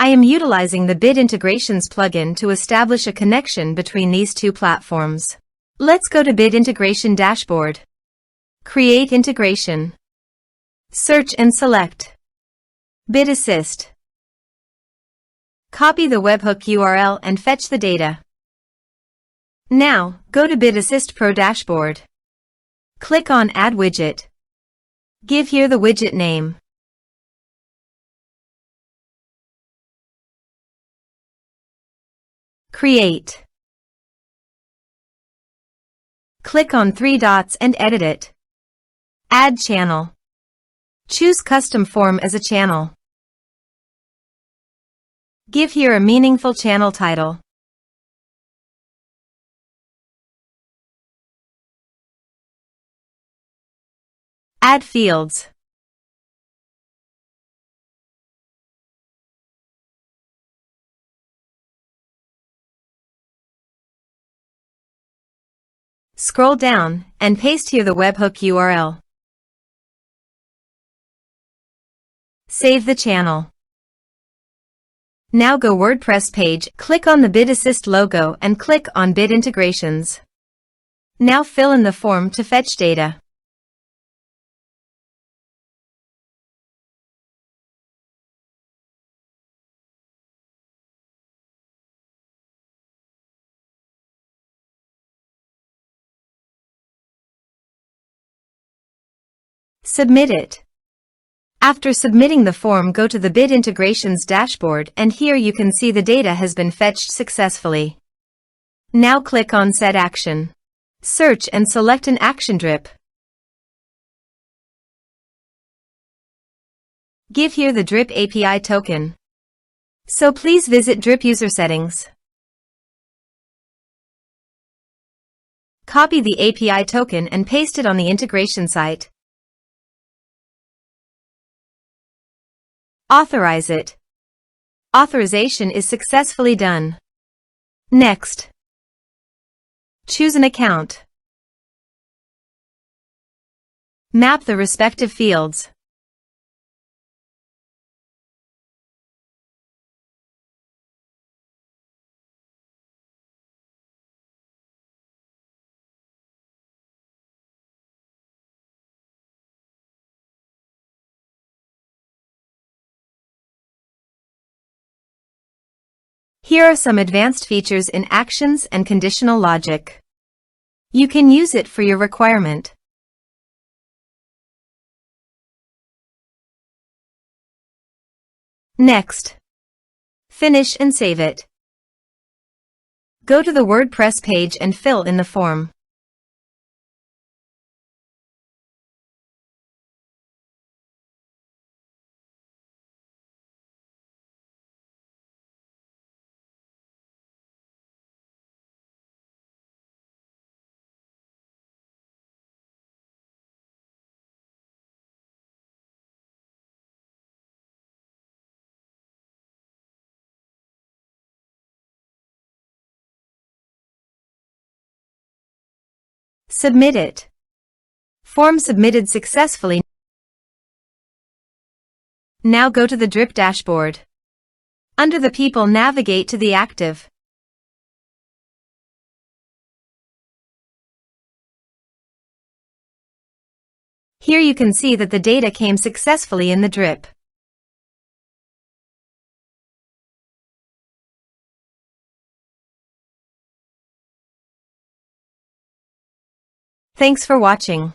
I am utilizing the Bid Integrations plugin to establish a connection between these two platforms. Let's go to Bid Integration Dashboard. Create Integration. Search and select Bid Assist. Copy the webhook URL and fetch the data. Now, go to Bid Assist Pro Dashboard. Click on Add Widget. Give here the widget name. Create. Click on three dots and edit it. Add channel. Choose Custom Form as a channel. Give here a meaningful channel title. Add fields. Scroll down and paste here the webhook URL. Save the channel. Now go WordPress page, click on the Bid Assist logo and click on Bid Integrations. Now fill in the form to fetch data. Submit it. After submitting the form, go to the Bid Integrations dashboard and here you can see the data has been fetched successfully. Now click on Set Action. Search and select an action drip. Give here the drip API token. So please visit drip user settings. Copy the API token and paste it on the integration site. Authorize it. Authorization is successfully done. Next. Choose an account. Map the respective fields. Here are some advanced features in actions and conditional logic. You can use it for your requirement. Next. Finish and save it. Go to the WordPress page and fill in the form. Submit it. Form submitted successfully. Now go to the drip dashboard. Under the people, navigate to the active. Here you can see that the data came successfully in the drip. Thanks for watching.